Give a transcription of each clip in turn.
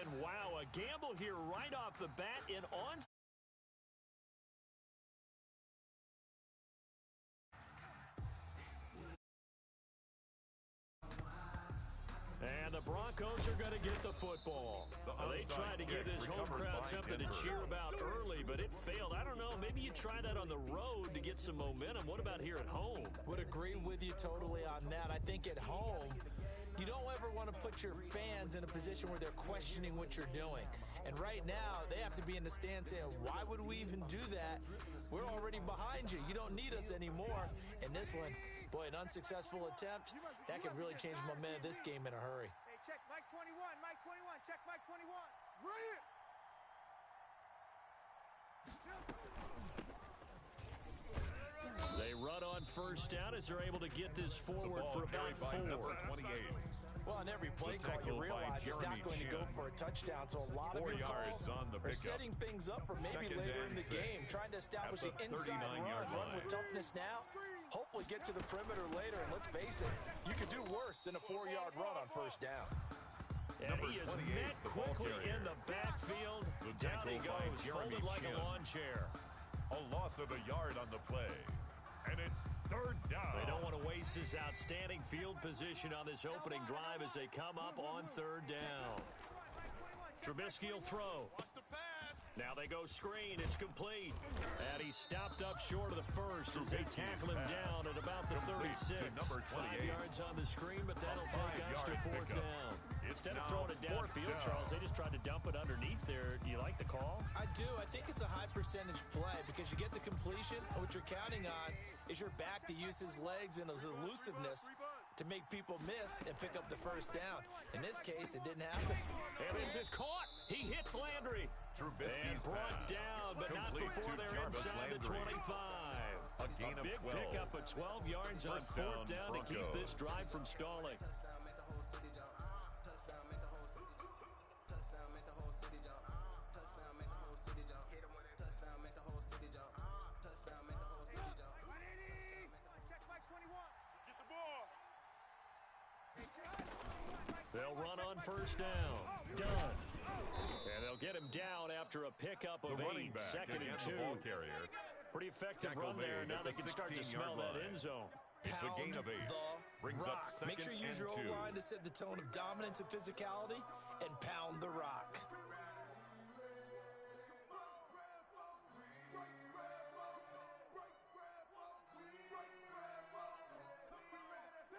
And wow, a gamble here right off the bat and on. And the Broncos are going to get the football. They tried to give this home crowd something to cheer about early, but it failed. I don't know. Maybe you try that on the road to get some momentum. What about here at home? Would agree with you totally on that. I think at home, you don't ever want to put your fans in a position where they're questioning what you're doing. And right now, they have to be in the stand saying, why would we even do that? We're already behind you. You don't need us anymore. And this one, boy, an unsuccessful attempt, that could really change the momentum of this game in a hurry. Hey, check Mike 21, Mike 21, check Mike 21. Bring it! They run on first down as they're able to get this forward for about 4. 28. Well, on every play call, you realize it's not going to go for a touchdown, so a lot of your calls are setting things up for maybe later in the game, trying to establish the inside run with toughness now, hopefully get to the perimeter later, and let's face it, you could do worse than a 4-yard run on first down. And he is met quickly in the backfield. Down he goes, folded like a lawn chair. A loss of a yard on the play. And it's third down. They don't want to waste this outstanding field position on this opening drive as they come up on third down. Trubisky will throw. Now they go screen. It's complete. And he stopped up short of the first as they tackle him down at about the 36. 5 yards on the screen, but that'll take us to fourth down. Instead of throwing it downfield, Charles, they just tried to dump it underneath there. You like the call? I do. I think it's a high percentage play because you get the completion, and what you're counting on is your back to use his legs and his elusiveness to make people miss and pick up the first down. In this case, it didn't happen. And this is caught. He hits Landry. And brought down, but not before they're inside the 25. A gain of big 12. pickup of 12 yards on fourth down to keep this drive from stalling. They'll run on first down. Done. And they'll get him down after a pickup of 8. Second and 2. Pretty effective run there. Now they can start to smell that end zone. It's a gain of 8. Brings up second. Make sure you use your O-line to set the tone of dominance and physicality and pound the rock.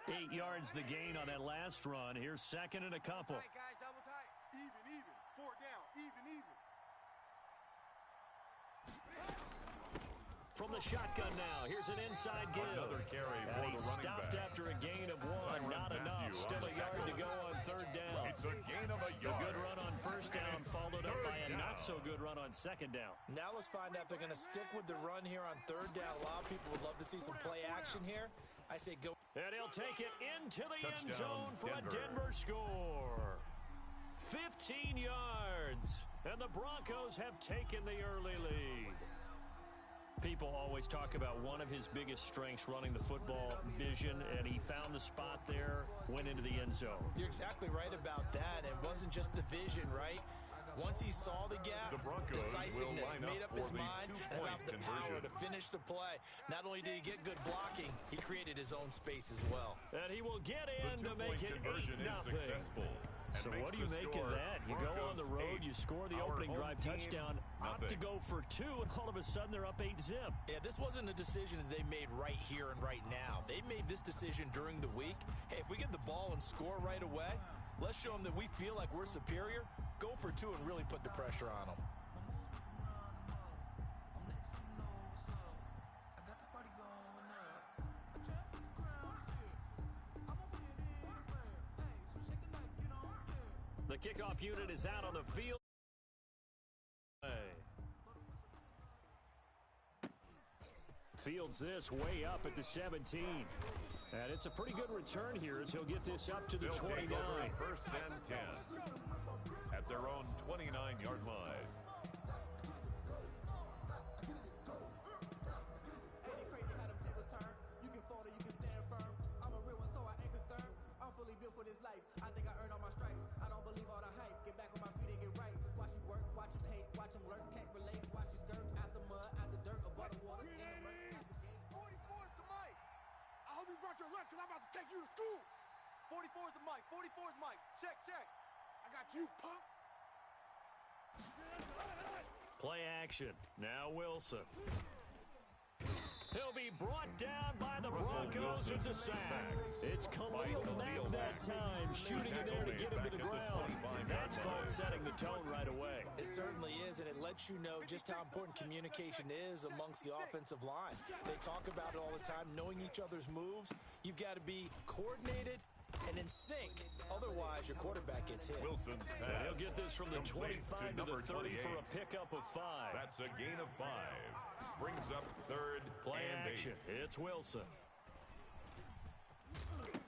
8 yards the gain on that last run. Here's second and a couple. Tight, guys, double tight. Even. 4 down. Even. From the shotgun now. Here's an inside give. Another carry for the running stopped back. After a gain of 1. Not enough. Still a yard to go on third down. It's a gain of a yard. The good run on first down followed up by a not-so-good run on second down. Now let's find out if they're going to stick with the run here on third down. A lot of people would love to see some play action here. I say go. And he'll take it into the Touchdown, end zone for Denver. a Denver score. 15 yards. And the Broncos have taken the early lead. People always talk about one of his biggest strengths, running the football, vision, and he found the spot there, went into the end zone. You're exactly right about that. It wasn't just the vision, right? Once he saw the gap, decisiveness, made up his mind, and about the power to finish the play. Not only did he get good blocking, he created his own space as well. And he will get in to make it 8-0. Successful. So what do you make of that? You go on the road, you score the opening drive touchdown, opt to go for 2, and all of a sudden they're up 8-0. Yeah, this wasn't a decision that they made right here and right now. They made this decision during the week. Hey, if we get the ball and score right away, let's show them that we feel like we're superior. Go for 2 and really put the pressure on them. The kickoff unit is out on the field. Fields this way up at the 17. And it's a pretty good return here as he'll get this up to the 29. First and 10 at their own 29-yard line. For this life, I think I earned all my stripes. I don't believe all the hype. Get back on my feet and you punk. Play action. Now Wilson. He'll be brought down by the Broncos. It's a sack. It's Khalil Mack that time, shooting in there to get him to the ground. That's called setting the tone right away. It certainly is, and it lets you know just how important communication is amongst the offensive line. They talk about it all the time, knowing each other's moves. You've got to be coordinated and in sync. Otherwise, your quarterback gets hit. Wilson's pass. And he'll get this from the 25 to the 30 for a pickup of 5. That's a gain of 5. Brings up third Play and action. 8. It's Wilson.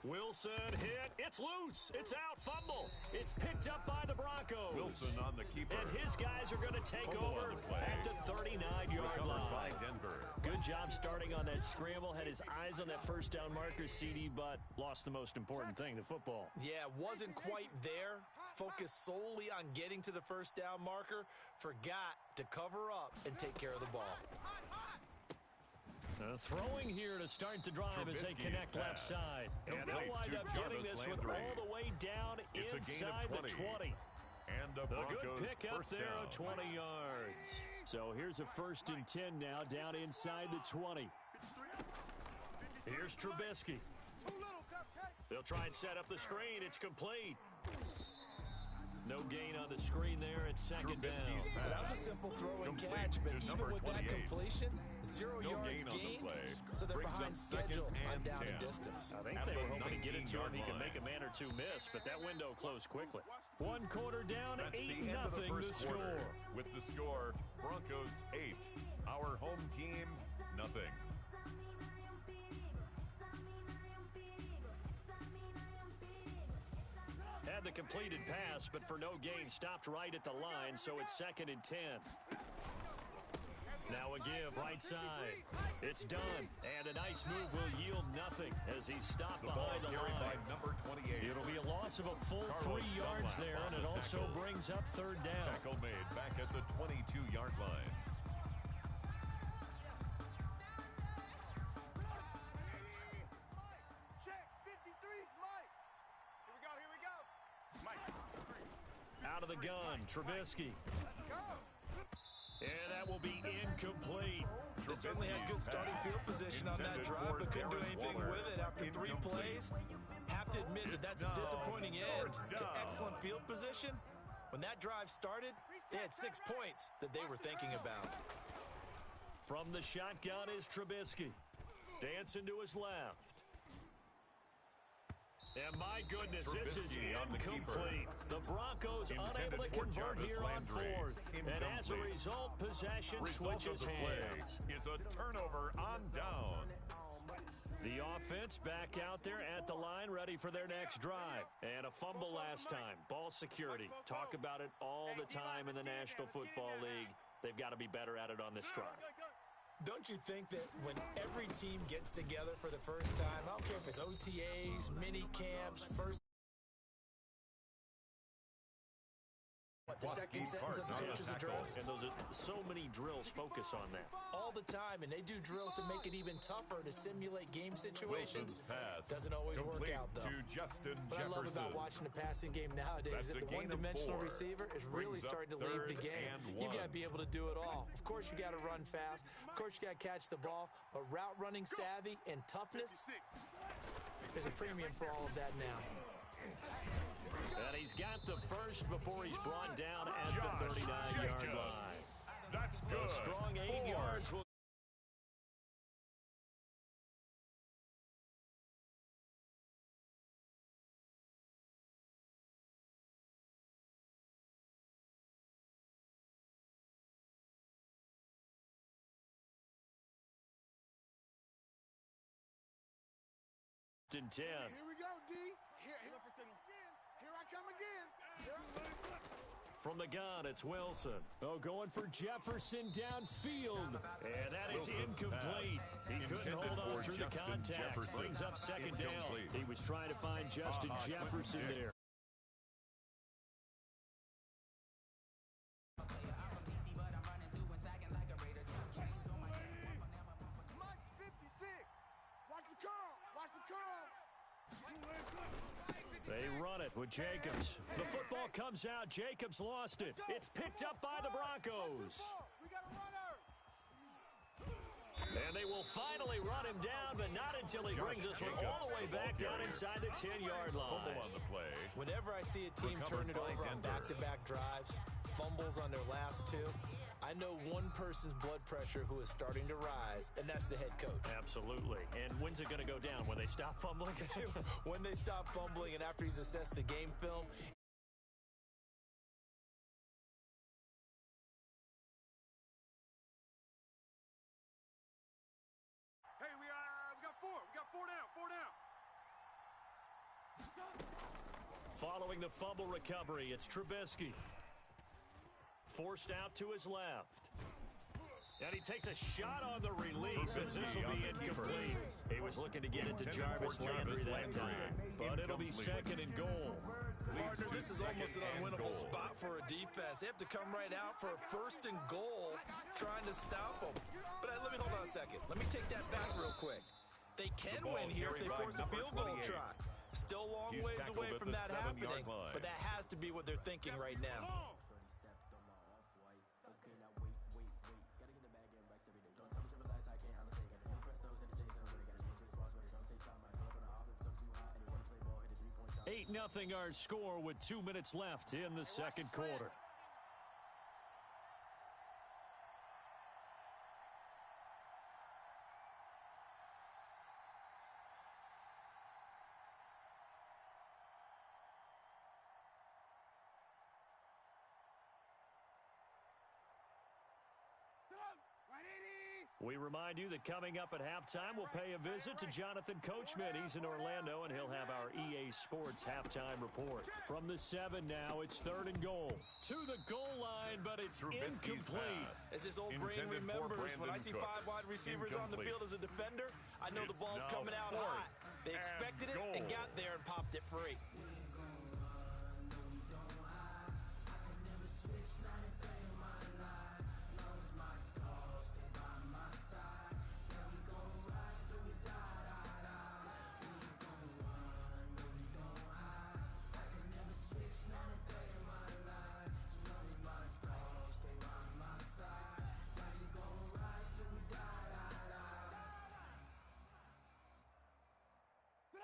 Wilson hit. It's loose. It's out. Fumble. It's picked up by the Broncos. Wilson on the keeper. And his guys are going to take Fumble over on the play. at the 39-yard Recovered by line. Denver. Good job starting on that scramble. Had his eyes on that first down marker, CD, but lost the most important thing, the football. Yeah, wasn't quite there. Focused solely on getting to the first down marker. Forgot to cover up and take care of the ball. Throwing here to start the drive as they connect left side. And they'll wind up getting this one all the way down inside the 20. And the A Broncos good pick up first there down. on 20 yards. So here's a 1st and 10 now down inside the 20. Here's Trubisky. They'll try and set up the screen. It's complete. No gain on the screen there at 2nd down. Trubisky's pass. That was a simple throw and Complete catch, but to even number with that 28. completion, 0 No yards gain on the gained, play. so they're Brings behind up second schedule on and down 10. and distance. I think At they the were hoping to get it to him. He 19-yard could make a line. man or two miss, but that window closed quickly. 1 quarter down, That's 8-0 the end of the the first quarter. score. With the score, Broncos 8. Our home team, nothing. Had the completed pass, but for no gain, stopped right at the line, so it's 2nd and 10. Now a give, right side. It's done, and a nice move will yield nothing as he's stopped The ball behind the carried by line. number 28. It'll be a loss of a full Carlos 3 yards Dunlap there, on and the it also tackle. brings up 3rd down. Tackle made back at the 22-yard line. Check, 53's Mike. Here we go. Mike. Out of the gun, Trubisky. And that will be incomplete. They certainly had good starting field position on that Intended drive, for but couldn't do Darren anything Waller. with it after 3 Incomplete. plays. Have to admit that that's a It's disappointing down. end Fourth to down. excellent field position. When that drive started, they had 6 points that they were thinking about. From the shotgun is Trubisky. Dancing to his left. And my goodness, this is Trubisky on the keeper. incomplete. The Broncos Intended unable to for convert Jarvis here Landry. on 4th. And as a Incomplete. result, possession Result of switches the play hands. is a turnover on down. The offense back out there at the line, ready for their next drive. And a fumble last time. Ball security. Talk about it all the time in the National Football League. They've got to be better at it on this drive. Don't you think that when every team gets together for the first time, I don't care if it's OTAs, mini camps, first the second sentence of the coach's address, And those are so many drills focus on that. all the time, and they do drills to make it even tougher to simulate game situations. Wilson's pass. Doesn't always work Complete out, though. to Justin What I love Jefferson. about watching the passing game nowadays That's is that a the gain of one-dimensional 4. receiver is really Brings up starting to lead the third game. and You've got to 1. be able to do it all. Of course, you got to run fast. Of course, you got to catch the ball. But route running savvy and toughness, there's a premium for all of that now. And he's got the first before he's brought down at the Josh 39-yard Jacobs. line. That's good. A strong 8 4. yards will in 10. Here we go, D. Here I come again. From the gun, it's Wilson. Oh, going for Jefferson downfield. And that is Wilson's incomplete. pass. He couldn't Intended hold on for through the Justin contact. Jefferson. Brings up 2nd down. Incomplete. He was trying to find Justin Jefferson Quentin there. Mike's 56. Watch the curl. Watch the curl. They run it with Jacobs. The football comes out. Jacobs lost it. It's picked up by the Broncos. We got a runner. And they will finally run him down, but not until he brings us all the way back down inside the 10-yard line. Fumble on the play. Whenever I see a team turn it over on back-to-back drives, fumbles on their last two, I know one person's blood pressure who is starting to rise, and that's the head coach. Absolutely. And when's it going to go down? When they stop fumbling? When they stop fumbling and after he's assessed the game film. Hey, we got four. We got four down. Four down. Following the fumble recovery, it's Trubisky. Forced out to his left. And he takes a shot on the release, as this will be incomplete. He was looking to get it to Jarvis Landry that time, but it'll be second and goal. Partner, this is almost an unwinnable spot for a defense. They have to come right out for a first and goal, trying to stop them. But let me hold on a second. Let me take that back real quick. They can win here if they force a field goal try. Still a long ways away from that happening, but that has to be what they're thinking right now. Eight 0 our score with 2 minutes left in the second quarter. We remind you that coming up at halftime, we'll pay a visit to Jonathan Coachman. He's in Orlando, and he'll have our EA Sports halftime report. From the 7 now, it's third and goal. To the goal line, but it's incomplete. As his old brain remembers, when I see 5 wide receivers on the field as a defender, I know the ball's coming out hot. They expected it and got there and popped it free.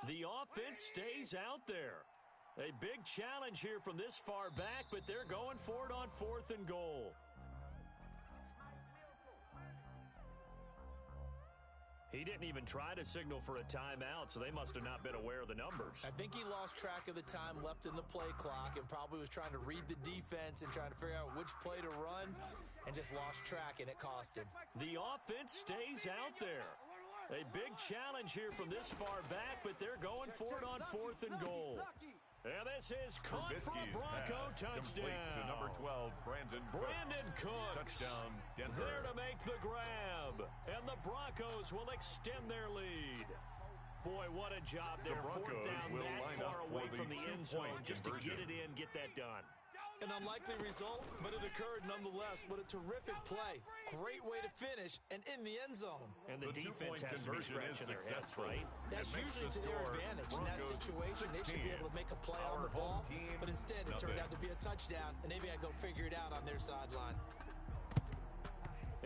The offense stays out there. A big challenge here from this far back, but they're going for it on 4th and goal. He didn't even try to signal for a timeout, so they must have not been aware of the numbers. I think he lost track of the time left in the play clock and probably was trying to read the defense and trying to figure out which play to run and just lost track, and it cost him. The offense stays out there. A big challenge here from this far back, but they're going for it on 4th and goal. And this is caught for a Bronco touchdown. To number 12, Brandon Cooks. Touchdown, Denver. There to make the grab. And the Broncos will extend their lead. Boy, what a job there. 4th down that far away from the end zone just to get it in, get that done. An unlikely result, but it occurred nonetheless. What a terrific play. Great way to finish and in the end zone. And the defense has to be scratching their heads, right? That's usually to their advantage. In that situation, they should be able to make a play on the ball, but instead it turned out to be a touchdown, and they've got to go figure it out on their sideline.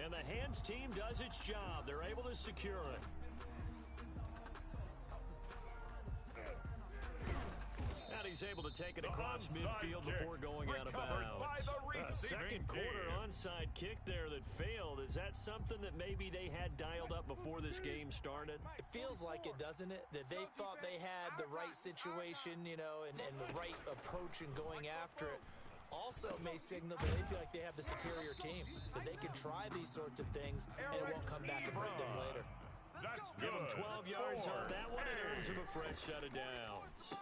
And the hands team does its job. They're able to secure it. He's able to take it across midfield before going out of bounds. Second quarter onside kick there that failed. Is that something that maybe they had dialed up before this game started? It feels like it, doesn't it? That they thought they had the right situation, you know, and the right approach in going after it. Also may signal that they feel like they have the superior team, that they can try these sorts of things and it won't come back and hurt them later. Give him 12 yards on that one and earns him a fresh set of downs.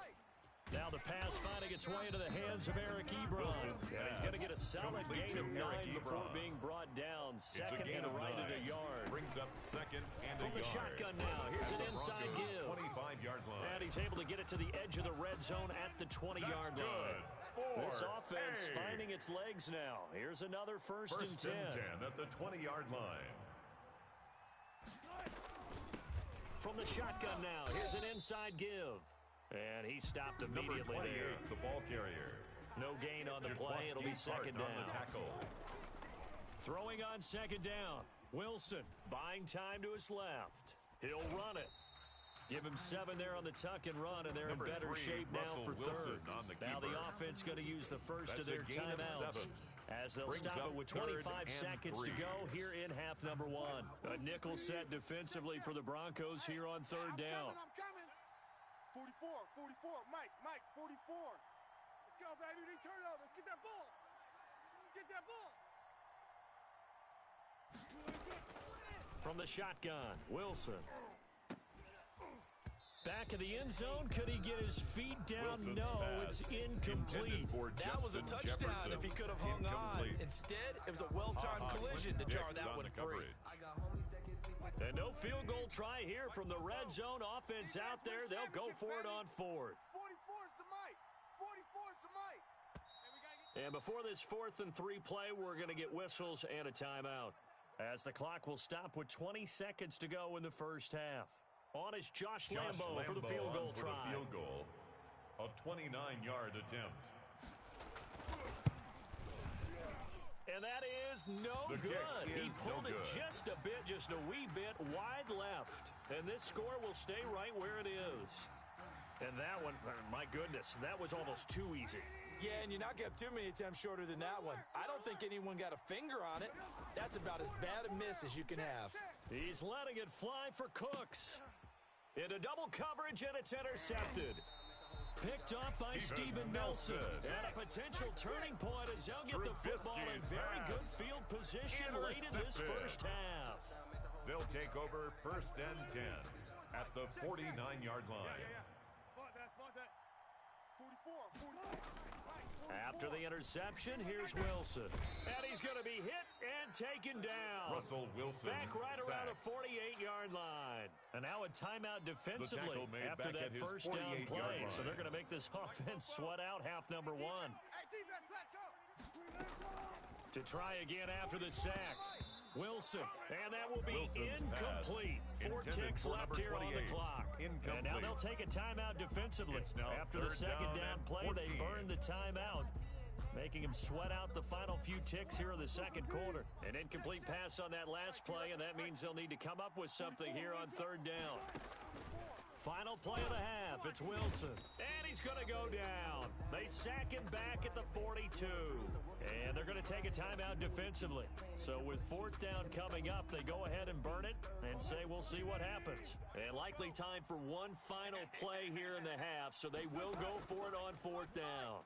Now the pass finding its way into the hands of Eric Ebron. And he's going to get a solid gain of 9 before being brought down. Second and right at a yard. Brings up second and from the shotgun now. Here's an inside give. 25-yard line. And he's able to get it to the edge of the red zone at the 20-yard line. This offense finding its legs now. Here's another first and 10 at the 20-yard line. From the shotgun now. Here's an inside give. And he stopped immediately Number 20, there. the ball carrier. No gain on the play. It'll be second on down. the tackle. Throwing on second down. Wilson buying time to his left. He'll run it. Give him 7 there on the tuck and run, and they're Number in better 3, shape now Russell for Wilson third. on the Now the keeper. offense going to use the first of That's their a gain of timeouts 7. as they'll Brings stop up it with 3rd 25 and seconds 3. to go here in half number 1. A nickel set defensively for the Broncos here on third down. I'm coming. 44, 44. Mike, 44. Let's go, baby. They turn over. Let's get that ball. Let's get that ball. From the shotgun, Wilson. Back in the end zone. Could he get his feet down? Wilson's No, pass it's incomplete. That was a touchdown if he could have hung on. Instead, it was a well-timed collision to jar that one free. And no field goal try here from the red zone offense out there. They'll go for it on 4th. 44's the Mike. 44's the Mike. And before this 4th and 3 play, we're going to get whistles and a timeout, as the clock will stop with 20 seconds to go in the first half. On is Josh Lambo for the field goal try. Field goal, a 29-yard attempt. And that is no The good. kick He is pulled no it good. just a wee bit wide left. And this score will stay right where it is. And that one, my goodness, that was almost too easy. Yeah, and you're not going to have too many attempts shorter than that one. I don't think anyone got a finger on it. That's about as bad a miss as you can have. He's letting it fly for Cooks. Into double coverage, and it's intercepted. Picked up by Steven Nelson. And a potential turning point as they'll get the football in very good field position late in this first half. They'll take over 1st and 10 at the 49-yard line. 44. After the interception, here's Wilson. And he's going to be hit and taken down. Russell Wilson Back right around the sacked. 48-yard line. And now a timeout defensively tackle made after back that at his first down 48-yard play. line. So they're going to make this offense sweat out half number 1. Hey, defense, let's go. To try again after the sack. Wilson, and that will be Wilson's incomplete. pass 4 intended ticks for left here number on the 28. clock. Incomplete. And now they'll take a timeout defensively. It's now After the 3rd second down down and play, 14. they burn the timeout, making him sweat out the final few ticks here in the second quarter. An incomplete pass on that last play, and that means they'll need to come up with something here on 3rd down. Final play of the half, it's Wilson. And he's going to go down. They sack him back at the 42. And they're going to take a timeout defensively. So with 4th down coming up, they go ahead and burn it and say we'll see what happens. And likely time for one final play here in the half, so they will go for it on 4th down.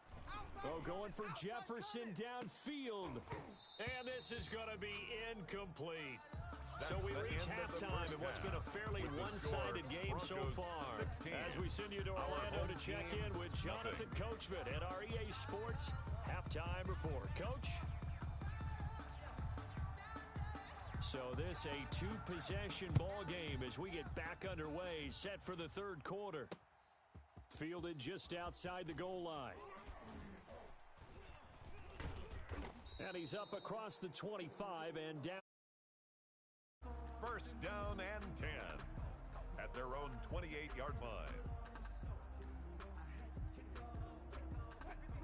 Oh, going for Jefferson downfield. And this is going to be incomplete. So we reach halftime in what's been a fairly one-sided game so far. As we send you to Orlando to check in with Jonathan Coachman at our EA Sports Halftime Report. Coach? So this a 2-possession ball game as we get back underway, set for the 3rd quarter. Fielded just outside the goal line. And he's up across the 25 and down. 1st down and 10 at their own 28-yard line.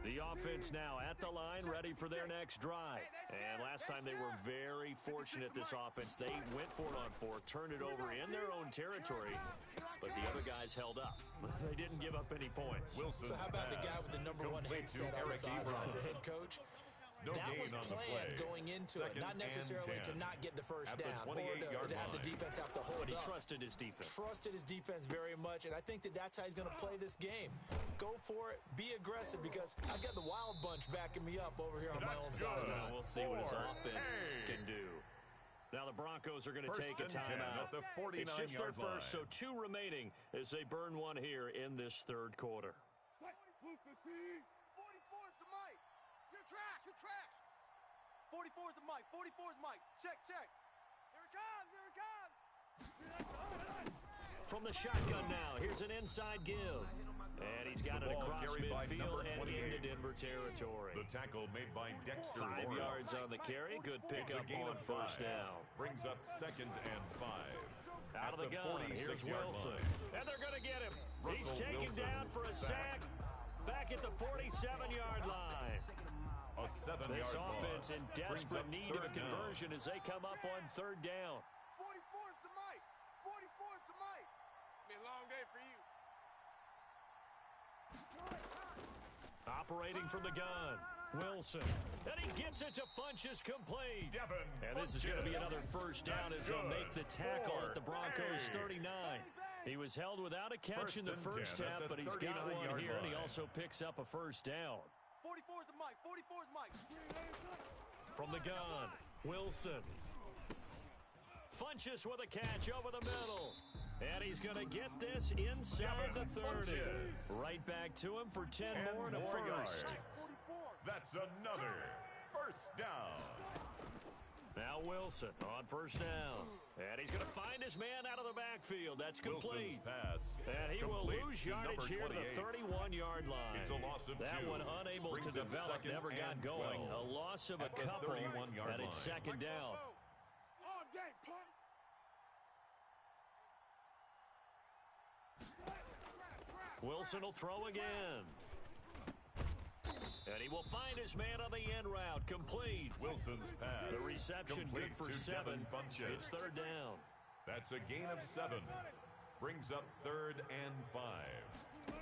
The offense now at the line, ready for their next drive. And last time they were very fortunate, this offense. They went for it on 4, turned it over in their own territory, but the other guys held up. They didn't give up any points. Wilson's So how about the guy with the number 1 complete to headset on the Eric sideline as a Ebron. head coach? No That gain was on the planned play. going into it, 2nd not necessarily and to 10 not get the first at the down or 28-yard to have the line. defense have to hold But he up. trusted his defense. Trusted his defense very much, and I think that that's how he's going to play this game. Go for it, be aggressive, because I've got the Wild Bunch backing me up over here on my own That's sideline. good. And we'll see what his 4, offense hey. can do. Now the Broncos are going to 1st take a and 10 timeout. at the It's just their 49-yard first, so 2 remaining as they burn one here in this 3rd quarter. 44's the Mike. Your tracks. 44's the Mike. 44's Mike. Check. Here it comes. From the shotgun now, here's an inside give. And he's got The it ball across carried by midfield number and 28. into Denver territory. The tackle made by Dexter 5 Lawrence. yards on the carry. Good It's a pickup gain on of first 5. down. Brings up 2nd and 5. Out of the gun, here's 46-yard Wilson. line. And they're going to get him. He's Russell taken Wilson down for a sack. Back at the 47-yard line. A 7-yard This loss. offense in Brings desperate up need of a 3rd down. conversion as they come up on 3rd down. 44's the mic. 44's the mic. It's been a long day for you. Operating from the gun, Wilson. And he gets it to Funchess complete. Devin And this is going to be Funchess. another first down That's as they'll good. make the tackle at the Broncos 4-8. 39. He was held without a catch in the First and first 10 half, at the but he's got one 39-yard here, and he line. also picks up a first down. 44's the mic. 44's the mic. From the gun, Wilson. Funchess with a catch over the middle. And he's going to get this inside Devin the 30. Funchess. Right back to him for 10 10 more and a more first. yards. That's another first down. Now Wilson on first down. And he's going to find his man out of the backfield. That's complete. Wilson's pass. And he will complete lose to yardage here to the 28. 31-yard line. It's a loss of that 2. one unable to Brings up develop, 2nd never got and going. 12. A loss of a At the couple, 31-yard and it's line. 2nd down. All day, punk. Wilson will throw again. And he will find his man on the end route. Complete. Wilson's pass. The reception good complete for to 7. Devin Funchess. It's 3rd down. That's a gain of 7. Brings up 3rd and 5.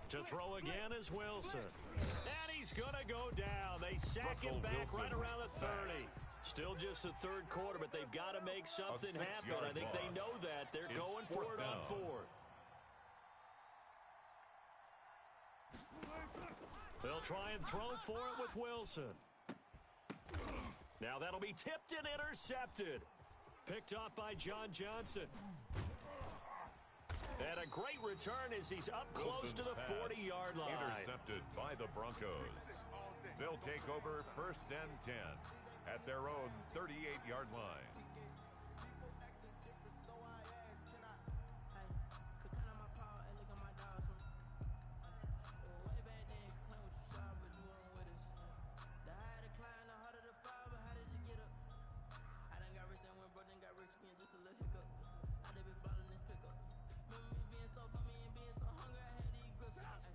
To throw again is Wilson. And he's going to go down. They sack him Russell back right Wilson around the 30. Still just the 3rd quarter, but they've got to make something happen. 6-yard I think they loss. know that. They're It's going for 4th it on down. 4th. They'll try and throw for it with Wilson. Now that'll be tipped and intercepted. Picked off by John Johnson. And a great return as he's up close to the 40-yard line. Intercepted by the Broncos. They'll take over 1st and 10 at their own 38-yard line.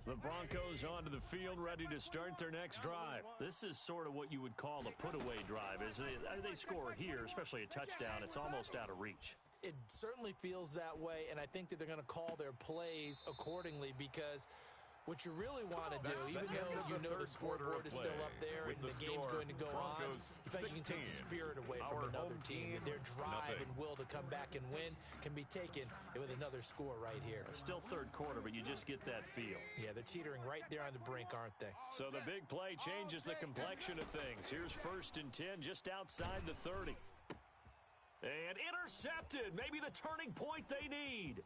The Broncos onto the field, ready to start their next drive. This is sort of what you would call a put-away drive, isn't it? They score here, especially a touchdown. It's almost out of reach. It certainly feels that way, and I think that they're going to call their plays accordingly because what you really want to do, even though you know the scoreboard is still up there and the game's going to go on, you think you can take the spirit away from another team. And their drive and will to come back and win can be taken with another score right here. Still 3rd quarter, but you just get that feel. Yeah, they're teetering right there on the brink, aren't they? So the big play changes the complexion of things. Here's 1st and 10 just outside the 30. And intercepted. Maybe the turning point they need.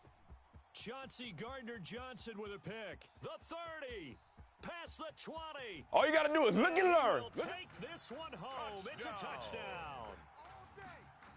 Chauncey Gardner-Johnson with a pick. The 30. Past the 20. All you got to do is look and learn. We'll take this one home. It's a touchdown. All day,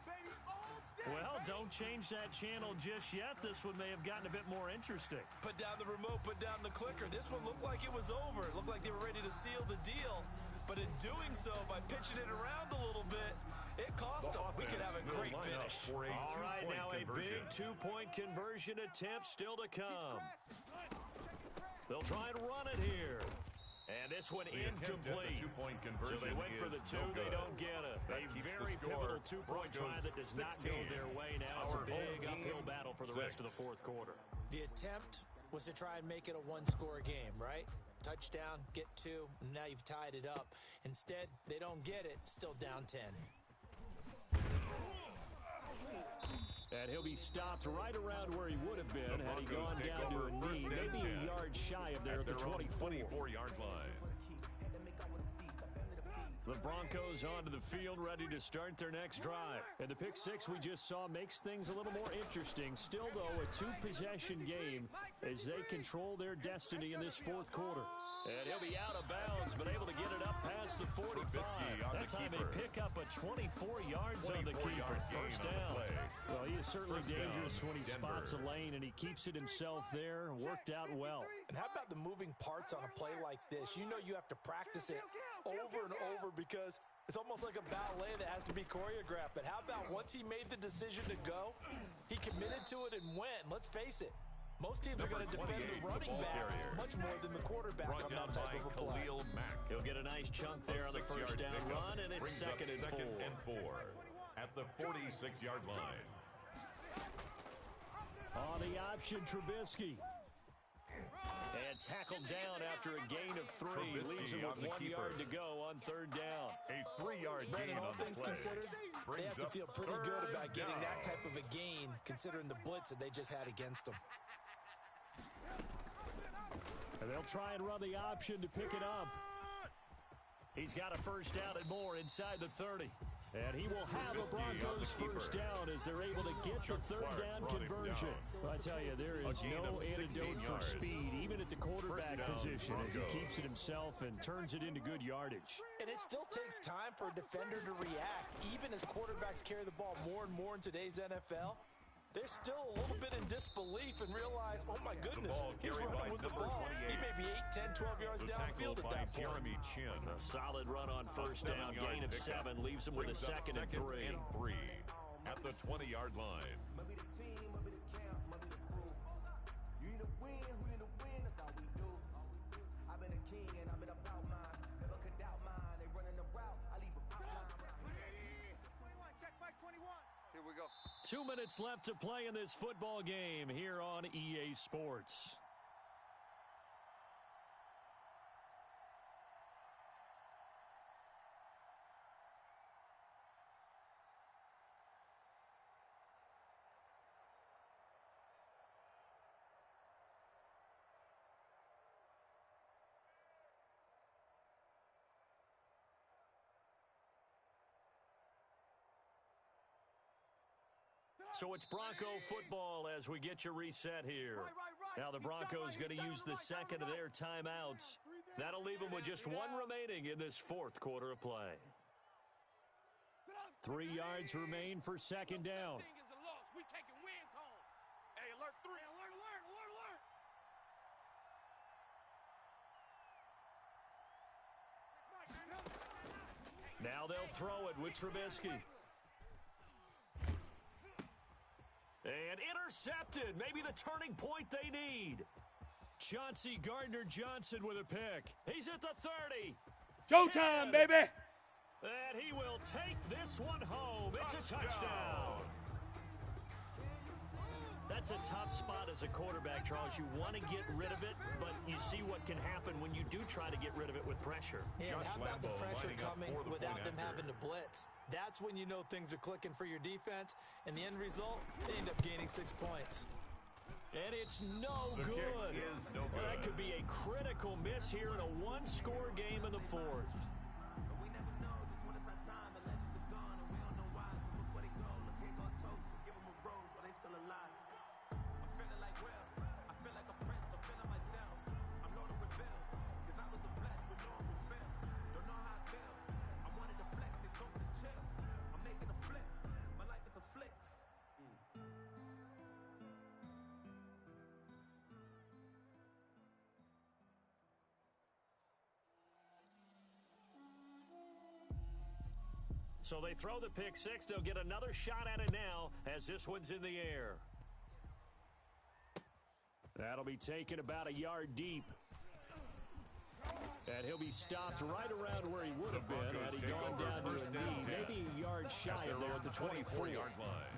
baby, all day. Well, don't change that channel just yet. This one may have gotten a bit more interesting. Put down the remote, put down the clicker. This one looked like it was over. It looked like they were ready to seal the deal. But in doing so, by pitching it around a little bit, it cost them. We could have a great finish. All right, now a big two-point conversion attempt still to come. They'll try and run it here. And this one incomplete. So they went for the 2, they don't get it. A very pivotal two-point try that does not go their way now. It's a big uphill battle for the rest of the 4th quarter. The attempt was to try and make it a one-score game, right? Touchdown, get 2, and now you've tied it up. Instead, they don't get it, still down 10. And he'll be stopped right around where he would have been had he gone down to a knee, maybe a yard shy of there at the 24-yard line. The Broncos onto the field, ready to start their next drive. And the pick 6 we just saw makes things a little more interesting. Still, though, a 2-possession game as they control their destiny in this 4th quarter. And he'll be out of bounds, but able to get it up past the 45. That time they pick up a 24 yards on the keeper. First down. Well, he is certainly First down, dangerous when he Denver. spots a lane, and he keeps it himself there. Worked out well. And how about the moving parts on a play like this? You know you have to practice it over and over because it's almost like a ballet that has to be choreographed. But how about once he made the decision to go, he committed to it and went. Let's face it, most teams are going to defend the running back much more than the quarterback on that type of a play. Khalil Mack. He'll get a nice chunk there on the first down run, and it's second and four. At the 46-yard line. On the option, Trubisky. And tackled down after a gain of 3. Trubisky Leaves him on with the 1 keeper. yard to go on third down. A 3-yard Brandon, gain all on the things play. considered, they Brings have to up feel pretty good third about getting down. that type of a gain, considering the blitz that they just had against them. And they'll try and run the option to pick it up. He's got a first down and more inside the 30. And he will have a Broncos first down as they're able to get the third down conversion. I tell you, there is no antidote for speed, even at the quarterback position, as he keeps it himself and turns it into good yardage. And it still takes time for a defender to react. Even as quarterbacks carry the ball more and more in today's NFL, they're still a little bit in disbelief and realize, oh my goodness, he's running with the ball. He may be 8, 10, 12 yards downfield at that point. Jeremy Chin. A solid run on first down, gain of 7, leaves him with a second and 3. At the 20-yard line. Maybe the team, maybe the camp, maybe the crew. You need to win, that's all we do. I've been a king and I've been about mine. Never could doubt mine. They running the route, I leave them outline. 21, check back 21. Here we go. 2 minutes left to play in this football game here on EA Sports. So it's Bronco football as we get you reset here. Now the Broncos going to use the second of their timeouts. That'll leave them with just 1 remaining in this fourth quarter of play. 3 yards remain for second down. We taking wins home. Hey, alert 3. Alert. Now they'll throw it with Trubisky. And intercepted. Maybe the turning point they need. Chauncey Gardner-Johnson with a pick. He's at the 30. Showtime, baby! And he will take this one home. It's a touchdown. That's a tough spot as a quarterback, Charles. You want to get rid of it, but you see what can happen when you do try to get rid of it with pressure. And Josh how about the Lambo pressure lining up coming for the without point them after. having to blitz? That's when you know things are clicking for your defense. And the end result, they end up gaining 6 points. And it's no The kick good. is no Well, that good. could be a critical miss here in a one-score game in the fourth. We never know just when it's our time. The legends are gone and we don't know why. So before they go, look, here go a toast. So give them a rose while they still alive. I'm feeling like Will. I feel like a prince. I'm feeling myself. I'm loaded with bills. Cause I was a blessed with no one will fail. Don't know how it feels. I wanted to flex. They told me to chill. I'm making a flip. My life is a flick. So they throw the pick six. They'll get another shot at it now as this one's in the air. That'll be taken about a yard deep. And he'll be stopped right around where he would have been had he gone down to a knee. Maybe a yard shy of there at the 24-yard line.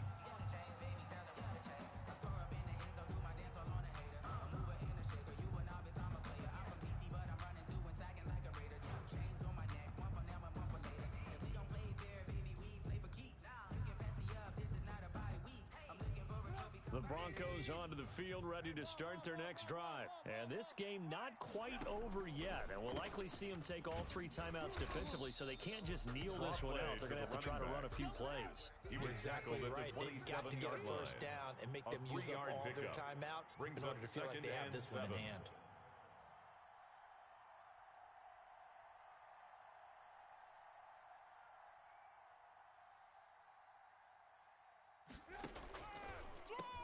The Broncos onto the field, ready to start their next drive. And this game not quite over yet. And we'll likely see them take all 3 timeouts defensively, so they can't just kneel this one out. They're going to have to try to run a few plays. He was Exactly tackled right. at the They've got to get a 27-yard first line. down and make A them use up 3-yard all their pickup. timeouts Brings in order up to feel like second they have and this one in 7. hand.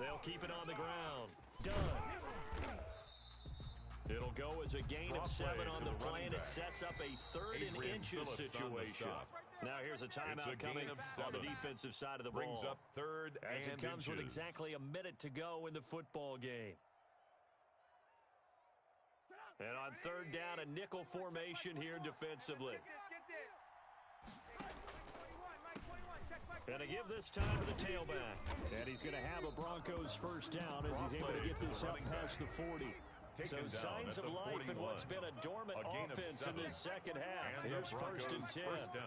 They'll keep it on the ground. Done. It'll go as a gain of 7 on the play, and it sets up a 3rd and inches situation. Now here's a timeout coming on the defensive side of the ball. Brings up 3rd and as it comes with inches. exactly a minute to go in the football game. And on 3rd down, a nickel formation here defensively. And to give this time to the tailback. And he's going to have a Broncos first down as he's able to get this up past the 40. So signs of life in what's been a dormant offense in this second half. And here's 1st and 10. First down.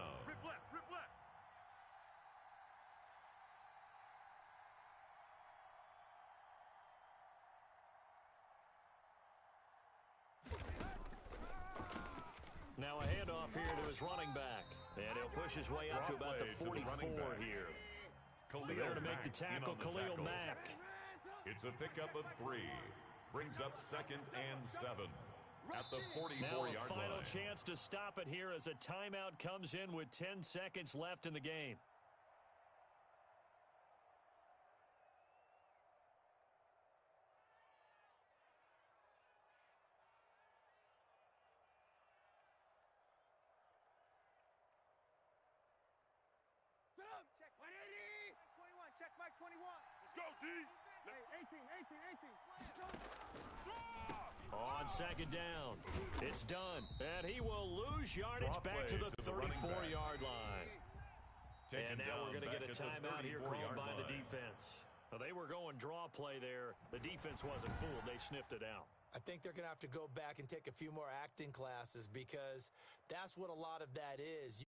Now a handoff here to his running back. And he'll push his way up to about the 44 here. There to make the tackle, Khalil Mack. It's a pickup of 3. Brings up 2nd and 7 at the 44-yard Now line. a final chance to stop it here as a timeout comes in with 10 seconds left in the game. Check 180. 21. Check Mike 21. Let's go, D. Hey, 18. On 2nd down, it's done. And he will lose yardage back to the 34-yard line. And now we're going to get a timeout here called by the defense. Well, they were going draw play there. The defense wasn't fooled. They sniffed it out. I think they're going to have to go back and take a few more acting classes because that's what a lot of that is.